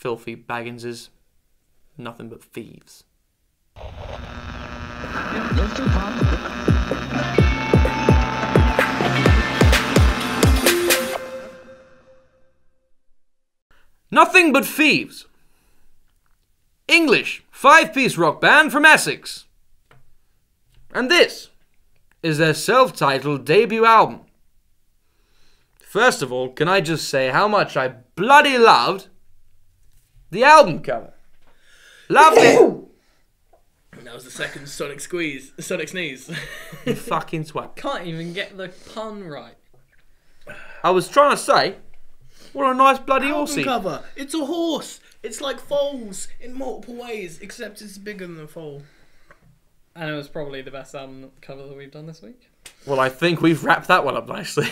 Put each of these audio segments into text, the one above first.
filthy Bagginses. Nothing but thieves. Nothing But Thieves. English 5-piece rock band from Essex. And this is their self-titled debut album. First of all, can I just say how much I bloody loved the album cover. Loved it. That was the second Sonic sneeze. You fucking twat. Can't even get the pun right. I was trying to say, what a nice bloody Album horsey. cover. It's a horse. It's like foals in multiple ways, except it's bigger than a foal. And it was probably the best album cover that we've done this week. Well, I think we've wrapped that one up nicely.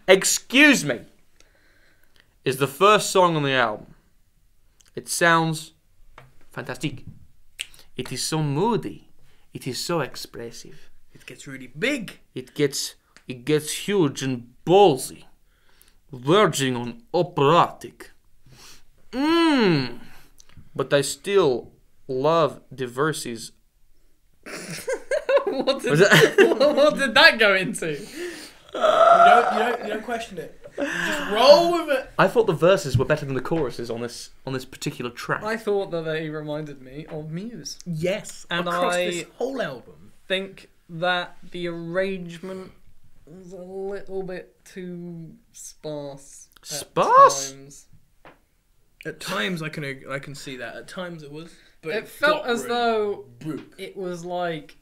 Excuse Me is the first song on the album. It sounds fantastic. It is so moody. It is so expressive. It gets really big. It gets huge and ballsy, verging on operatic. But I still love Diversi's. What did that go into? You don't question it. You just roll with it. I thought the verses were better than the choruses on this particular track. I thought that they reminded me of Muse. Yes, and across I this whole album. Think that the arrangement was a little bit too sparse. Sparse? At times I can see that. At times it was. But It felt as really though broke. it was like,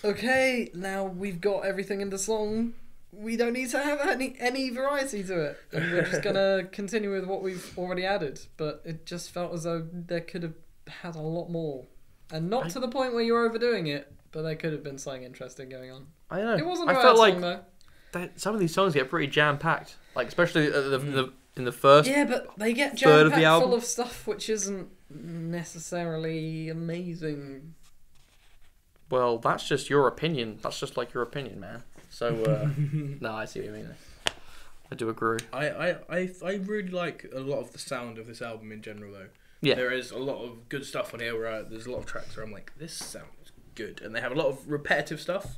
okay, now we've got everything in the song. We don't need to have any variety to it. And we're just going to continue with what we've already added. But it just felt as though there could have had a lot more. And not to the point where you're overdoing it, but there could have been something interesting going on. I don't know. It wasn't a I bad felt song, like though. some of these songs get pretty jam-packed. Like, especially in the first. Yeah, but they get third of the jam-packed album. full of stuff which isn't necessarily amazing. Well, that's just your opinion. That's just like your opinion, man. So, no, I see what you mean. I do agree. I really like a lot of the sound of this album in general, though. Yeah. There is a lot of good stuff on here where there's a lot of tracks where I'm like, this sounds good. And they have a lot of repetitive stuff,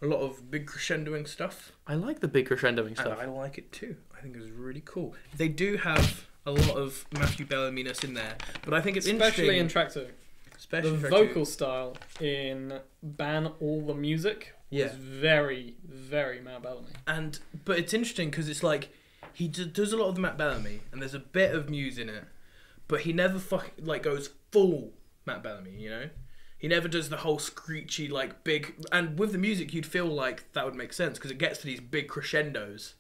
a lot of big crescendoing stuff. I like the big crescendoing stuff. And I like it too. I think it's really cool. They do have a lot of Matthew Bellamy-ness in there, but I think it's Especially in interesting. track 2. Especially The track vocal two. style in Ban All the Music Yeah. was very, very Matt Bellamy. But it's interesting because it's like he does a lot of the Matt Bellamy, and there's a bit of Muse in it, but he never goes full Matt Bellamy. You know, he never does the whole screechy big. And with the music, you'd feel like that would make sense because it gets to these big crescendos.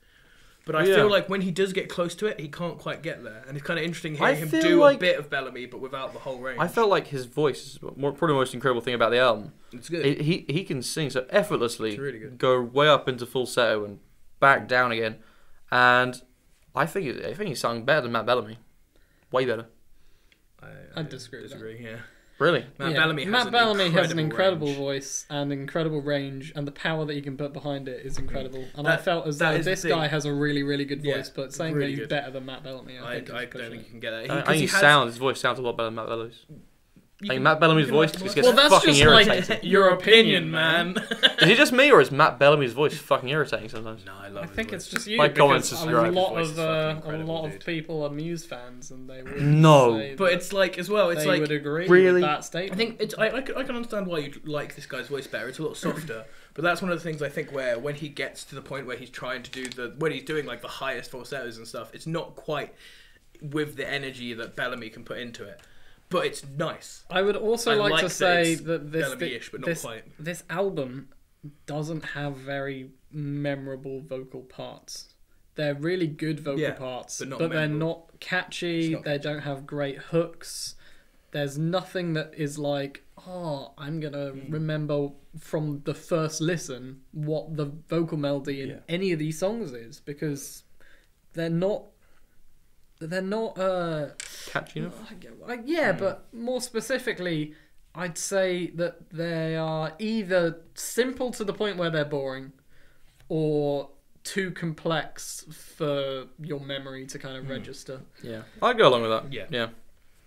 But I feel like when he does get close to it, he can't quite get there, and it's kind of interesting hearing him do a bit of Bellamy, but without the whole range. I felt like his voice is probably the most incredible thing about the album. It's good. He can sing so effortlessly. It's really good. Go way up into falsetto and back down again, and I think he sung better than Matt Bellamy, way better. I disagree with that. Yeah. Really? Matt Bellamy has an incredible range. voice and incredible range, and the power that he can put behind it is incredible. And I That- felt as that though is the this thing. guy has a really, really good Yeah, voice, but saying really that he's good. better than Matt Bellamy, I think don't is pushing think it. you can get that. I think his voice sounds a lot better than Matt Bellamy's. I think Matt Bellamy's voice just gets Well, that's fucking just irritating. like your opinion, man. Is it just me, or is Matt Bellamy's voice fucking irritating sometimes? No, I love I think it's just you. My because comments a subscribe. lot His voice is fucking of incredible, dude. people are Muse fans, and they would No. say But that it's like as well. It's they like would agree really? with that I statement. think it's. I can understand why you like this guy's voice better. It's a lot softer. But that's one of the things I think where when he gets to the point where he's trying to do when he's doing like the highest falsettos and stuff, it's not quite with the energy that Bellamy can put into it. But it's nice. I would also I like like to that say it's that Bellamy-ish, but not quite. this album doesn't have very memorable vocal parts. They're really good vocal parts, but not they're memorable. not catchy. It's not They don't have great hooks. There's nothing that is like, oh, I'm gonna remember from the first listen what the vocal melody in any of these songs is, because they're not Catchy enough? but more specifically, I'd say that they are either simple to the point where they're boring, or too complex for your memory to kind of register. Yeah, I'd go along with that. Yeah.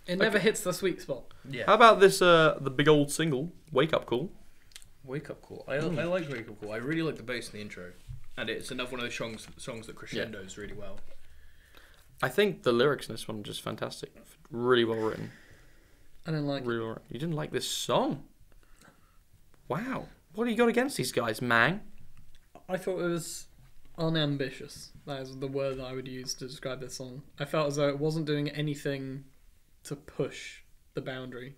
It never hits the sweet spot. Yeah. How about this? The big old single, "Wake Up Call." Wake Up Call. I like Wake Up Call. I really like the bass in the intro, and it's another one of those songs that crescendos really well. I think the lyrics in this one are just fantastic. Really well written. I didn't like it. Really well written. You didn't like this song? Wow. What have you got against these guys, man? I thought it was unambitious. That is the word that I would use to describe this song. I felt as though it wasn't doing anything to push the boundary.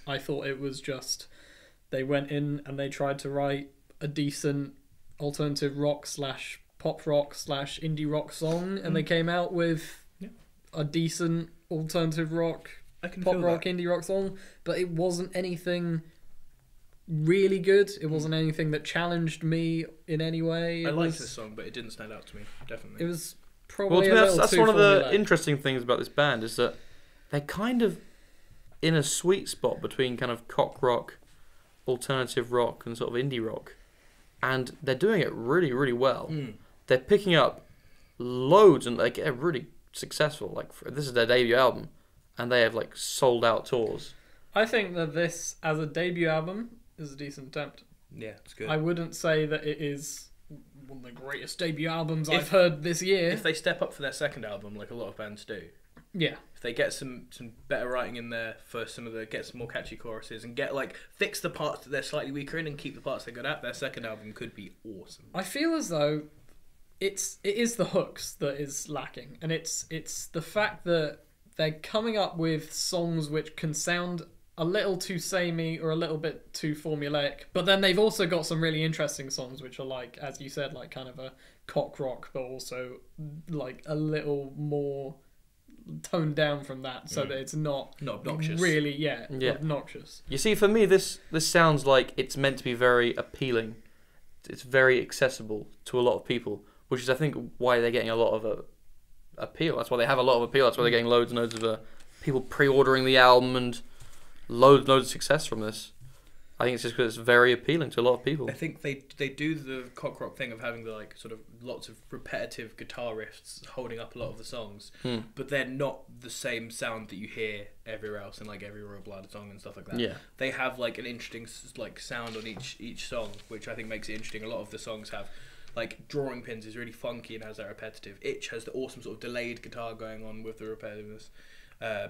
I thought it was just they went in and they tried to write a decent alternative rock / pop rock / indie rock song, and they came out with a decent alternative rock, pop rock, indie rock song, but it wasn't anything really good. It wasn't anything that challenged me in any way. I liked this song, but it didn't stand out to me. Definitely. It was probably that's one of the formulaic. interesting things about this band is that they're kind of in a sweet spot between kind of cock rock, alternative rock, and sort of indie rock, and they're doing it really, really well. They're picking up loads, and they get really successful. Like this is their debut album, and they have like sold out tours. I think that this, as a debut album, is a decent attempt. Yeah, it's good. I wouldn't say that it is one of the greatest debut albums I've heard this year. If they step up for their second album, like a lot of bands do, Yeah. if they get some better writing in there for get some more catchy choruses and fix the parts that they're slightly weaker in and keep the parts they're good at, their second album could be awesome. I feel as though it is the hooks that is lacking, and it's the fact that they're coming up with songs which can sound a little too samey or a little bit too formulaic, but then they've also got some really interesting songs which are like, as you said, like kind of a cock rock, but also like a little more toned down from that, so that it's not obnoxious. Really, obnoxious. You see, for me, this sounds like it's meant to be very appealing. It's very accessible to a lot of people, which is, I think, why they're getting a lot of appeal. That's why they have a lot of appeal. That's why they're getting loads and loads of people pre-ordering the album and loads and loads of success from this. I think it's just because it's very appealing to a lot of people. I think they do the cock rock thing of having the like sort of lots of repetitive guitar riffs holding up a lot of the songs, but they're not the same sound that you hear everywhere else in like every Royal Blood song and stuff like that. Yeah. They have like an interesting like sound on each song, which I think makes it interesting. A lot of the songs have like Drawing Pins is really funky and has that repetitive. Itch has the awesome sort of delayed guitar going on with the repetitiveness.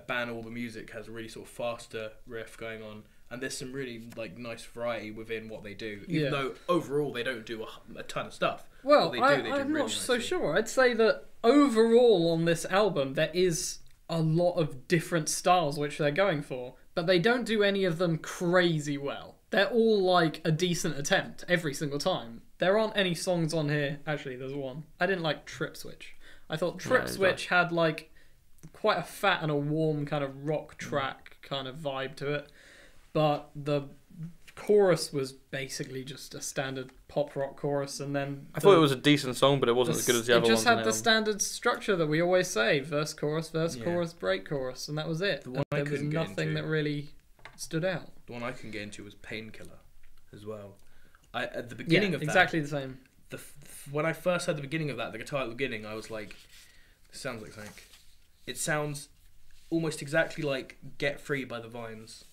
Ban All the Music has a really sort of faster riff going on, and there's some really like nice variety within what they do, even though overall they don't do a ton of stuff. Well, they do I'm really not so nicely. sure. I'd say that overall on this album there is a lot of different styles which they're going for, but they don't do any of them crazy well. They're all like a decent attempt every single time. There aren't any songs on here. Actually, there's one. I didn't like Trip Switch. I thought Trip Switch had like quite a fat and a warm kind of rock track kind of vibe to it, but the chorus was basically just a standard pop rock chorus, and then I thought it was a decent song, but it wasn't as good as the other ones. It just had the standard structure that we always say: verse, chorus, break, chorus, and that was it. The one There I was couldn't get nothing into- that really stood out. The one I can get into was Painkiller, as well. At the beginning of that, exactly the same. When I first heard the beginning of that, the guitar at the beginning, I was like, "This sounds like something." It sounds almost exactly like "Get Free" by the Vines,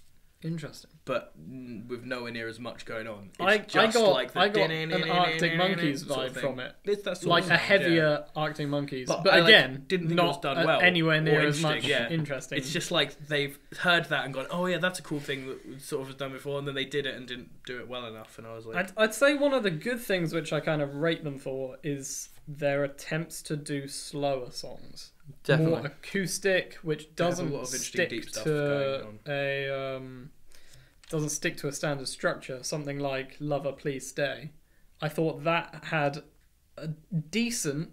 Interesting. but with nowhere near as much going on. It's I just got like the an Arctic Monkeys sort of vibe thing. from it. It's that sort Like of a sound, heavier Arctic Monkeys, But but I, like, again, didn't think it was not done well anywhere or near as much interesting, interesting. It's just like they've heard that and gone, "Oh yeah, that's a cool thing that sort of was done before," and then they did it and didn't do it well enough. And I was like, I'd say one of the good things which I kind of rate them for is their attempts to do slower songs. Definitely. More acoustic, which They have a doesn't lot of interesting stick deep stuff to going doesn't stick to a standard structure. Something like "Lover, Please Stay." I thought that had a decent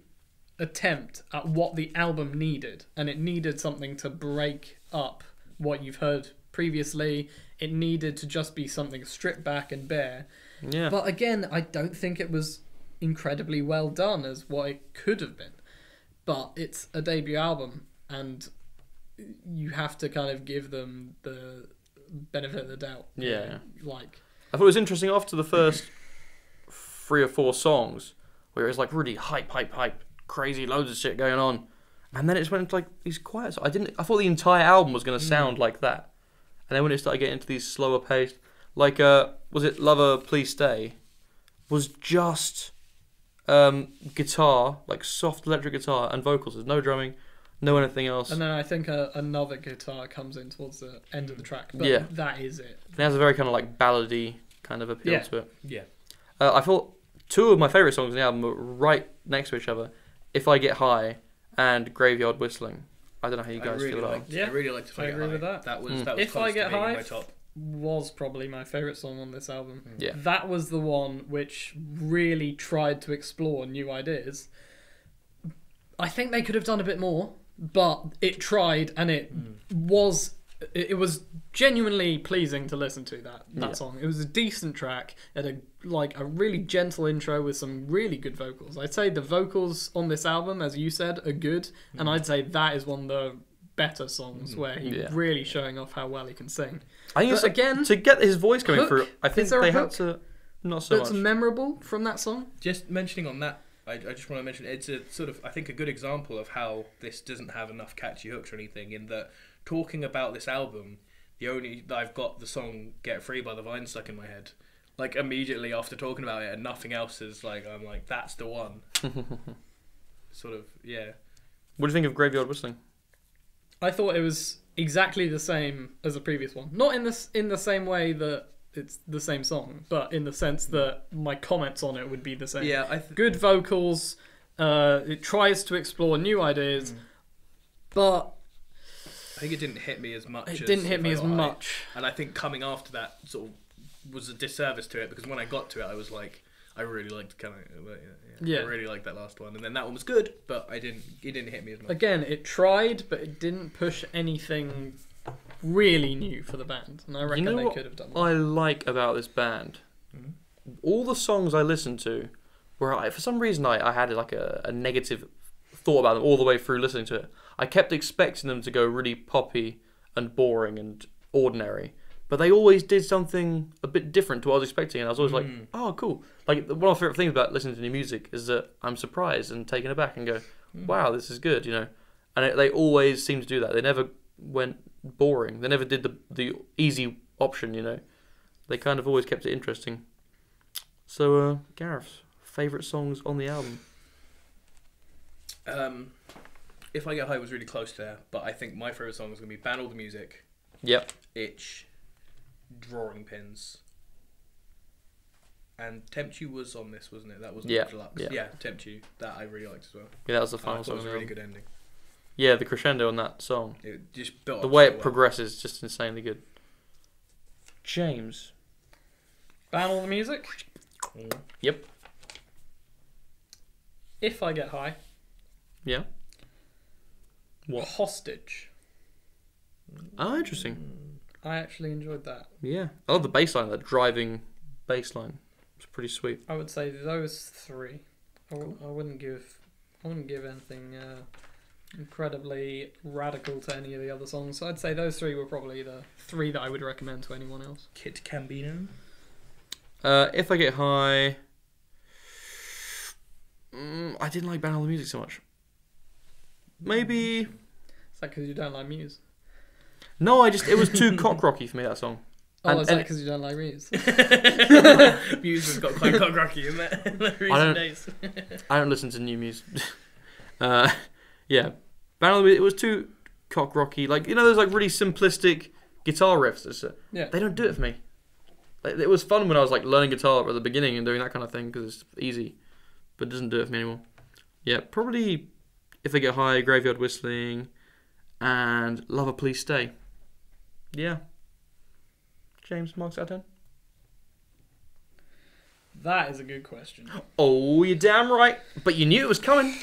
attempt at what the album needed, and it needed something to break up what you've heard previously. It needed to just be something stripped back and bare. Yeah. But again, I don't think it was incredibly well done as what it could have been. But it's a debut album, and you have to kind of give them the benefit of the doubt. Yeah. Like, I thought it was interesting after the first 3 or 4 songs where it was like really hype, crazy, loads of shit going on, and then it just went into like these quiet. I thought the entire album was gonna sound like that, and then when it started getting into these slower paced, like was it Lover Please Stay, was just guitar, like soft electric guitar and vocals. There's no drumming, no anything else. And then I think another guitar comes in towards the end of the track. But Yeah. that is it. It has a very kind of like ballady kind of appeal Yeah. to it. Yeah. I thought two of my favourite songs on the album were right next to each other. If I Get High and Graveyard Whistling. I don't know how you guys feel about it. I really liked If I Get agree High. with that. That was If I Get constantly High in my top. was probably my favourite song on this album. Yeah. That was the one which really tried to explore new ideas. I think they could have done a bit more, but it tried, and it was genuinely pleasing to listen to that song. It was a decent track. It had a really gentle intro with some really good vocals. I'd say the vocals on this album, as you said, are good, and I'd say that is one of the better songs where he's really showing off how well he can sing. I think But again, to get his voice coming hook? through, I think Is there a they had hook to not so that's much. memorable from that song. Just mentioning on that, I just want to mention it's a sort of, I think, a good example of how this doesn't have enough catchy hooks or anything. In that, talking about this album, I've got the song "Get Free" by the Vine stuck in my head. Like immediately after talking about it, and nothing else is like, I'm like, that's the one. Sort of, yeah. What do you think of Graveyard Whistling? I thought it was exactly the same as the previous one. Not in the same way that it's the same song, but in the sense that my comments on it would be the same. Yeah, Good vocals. It tries to explore new ideas, but I think it didn't hit me as much. it didn't hit If me I as Got High. much. And I think coming after that sort of was a disservice to it, because when I got to it, I was like, I really liked Yeah. I really liked that last one, and then that one was good, but it didn't hit me as much. Again, it tried, but it didn't push anything really new for the band, and I reckon they could have done more. I like about this band, all the songs I listened to, where for some reason I had like a negative thought about them all the way through listening to it. I kept expecting them to go really poppy and boring and ordinary, but they always did something a bit different to what I was expecting, and I was always like, oh, cool. Like, one of my favourite things about listening to new music is that I'm surprised and taken aback and go, wow, this is good, you know. And they always seem to do that. They never went boring. They never did the easy option, you know. They kind of always kept it interesting. So, Gareth's favourite songs on the album? If I Get High was really close there, but I think my favourite song is going to be Ban All the Music, Yep. Itch, Drawing Pins, and Tempt You was on this, wasn't it? That wasn't Yeah, deluxe. yeah. Yeah, Tempt You. That I really liked as well. Yeah, that was the I final thought it song. was on a the really album. good ending. Yeah, the crescendo on that song. It just built The up way so it well. progresses is just insanely good. James. Ban All the Music. Yep. If I Get High. Yeah. What? Hostage. Oh, interesting. I actually enjoyed that. Yeah. I love the bass line, that driving bass line. It's pretty sweet. I would say those three. I wouldn't give anything incredibly radical to any of the other songs. So I'd say those three were probably the three that I would recommend to anyone else. Kit Cambino. If I Get High, I didn't like Ban All the Music so much. Maybe. Is that because you don't like Muse? No, it was too cock rocky for me, that song. Oh, is that because you don't like Muse? Muse has got quite cock-rocky in there in the recent days. I don't listen to new music. Yeah. Ban All the Music, it was too cock rocky. Like, you know, those like really simplistic guitar riffs. Yeah. They don't do it for me. Like, it was fun when I was like learning guitar at the beginning and doing that kind of thing because it's easy, but it doesn't do it for me anymore. Yeah, probably If I Get High, Graveyard Whistling, and Lover Please Stay. Yeah. James, marks out of 10? That is a good question. Oh, you're damn right. But you knew it was coming.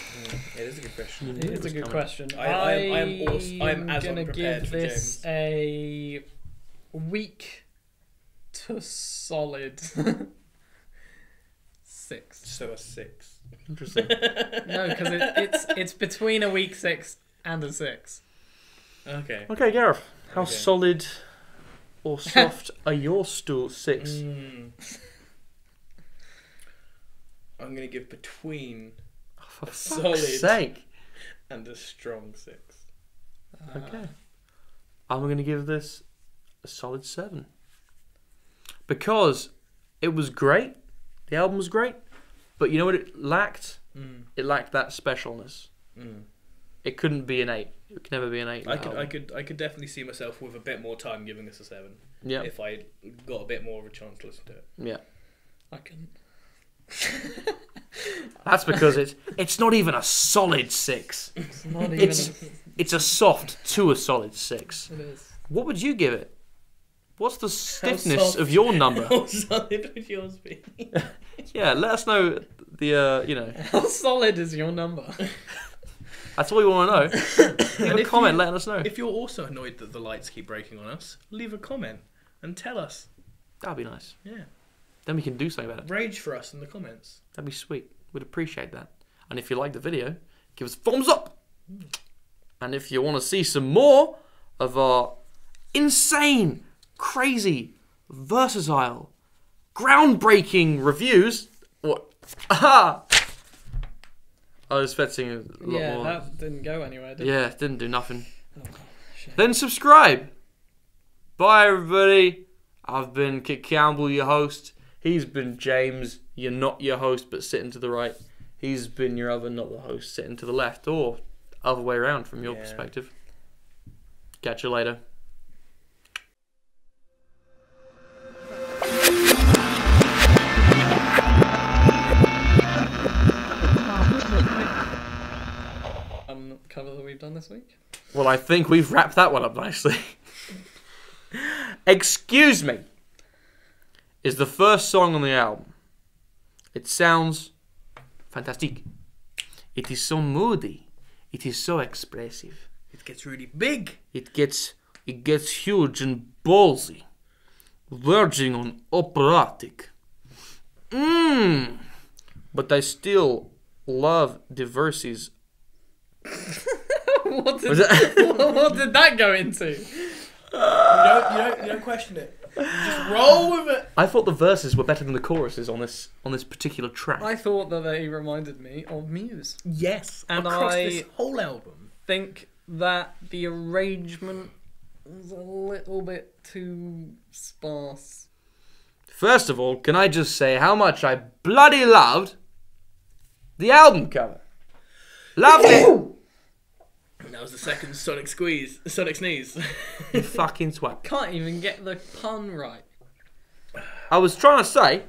It is a good question. It is a good question. I'm as gonna unprepared give for this James. a to solid 6. So a 6. Interesting. No, because it's between a weak 6 and a 6. Okay. Okay, Gareth. How Okay. solid or soft are your stool 6? I'm gonna give between For a fuck's solid sake. and a strong 6. Okay. I'm going to give this a solid 7. Because it was great. The album was great. But you know what it lacked? It lacked that specialness. It couldn't be an 8. It could never be an 8. I could definitely see myself with a bit more time giving this a 7. Yeah. If I got a bit more of a chance to listen to it. Yeah. I couldn't. That's because it's not even a solid 6. It's not even. It's a soft to a solid 6. It is. What would you give it? What's the stiffness soft- of your number? How solid would yours be? Yeah, let us know the How solid is your number? That's all we want to know. Leave a comment letting us know. If you're also annoyed that the lights keep breaking on us, leave a comment and tell us. That'd be nice. Yeah. Then we can do something about it. Rage for us in the comments. That'd be sweet. We'd appreciate that. And if you like the video, give us a thumbs up. And if you want to see some more of our insane, crazy, versatile, groundbreaking reviews, what? Aha! I was expecting a lot Yeah, more. that didn't go anywhere, did it? Yeah, didn't do nothing. Oh, shit. Then subscribe. Bye, everybody. I've been Kit Campbell, your host. He's been James. You're not your host, but sitting to the right. He's been your other, not the host, sitting to the left, or other way around from your perspective. Catch you later. Cover that we've done this week. Well, I think we've wrapped that one up nicely. Excuse Me is the first song on the album. It sounds fantastic. It is so moody. It is so expressive. It gets really big. It gets huge and ballsy, verging on operatic. But I still love the verses. What did that go into? You don't question it. You just roll with it. I thought the verses were better than the choruses on this particular track. I thought that they reminded me of Muse. Yes, And across I this whole album. Think that the arrangement was a little bit too sparse. First of all, can I just say how much I bloody loved the album cover? Loved it. That was the second Sonic sneeze. You fucking twat. Can't even get the pun right. I was trying to say,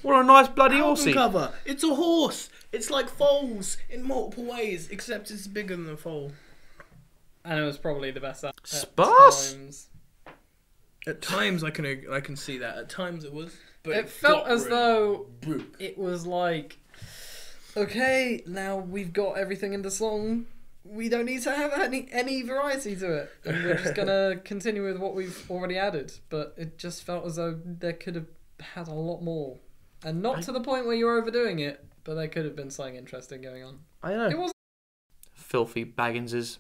what a nice bloody Album horsey. cover. It's a horse. It's like foals in multiple ways, except it's bigger than a foal. And it was probably the best at Sparse? times. At times, I can see that. At times, it was. But It felt got as really though broke. it was like, okay, now we've got everything in the song. We don't need to have any variety to it. And we're just going to continue with what we've already added. But it just felt as though there could have had a lot more. And not to the point where you're overdoing it, but there could have been something interesting going on. I know. It was Filthy Bagginses.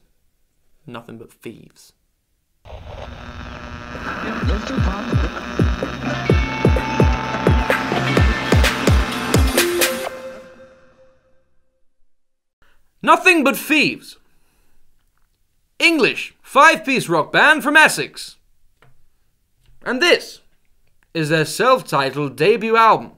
Nothing but thieves. Nothing but thieves. English 5-piece rock band from Essex. And this is their self-titled debut album.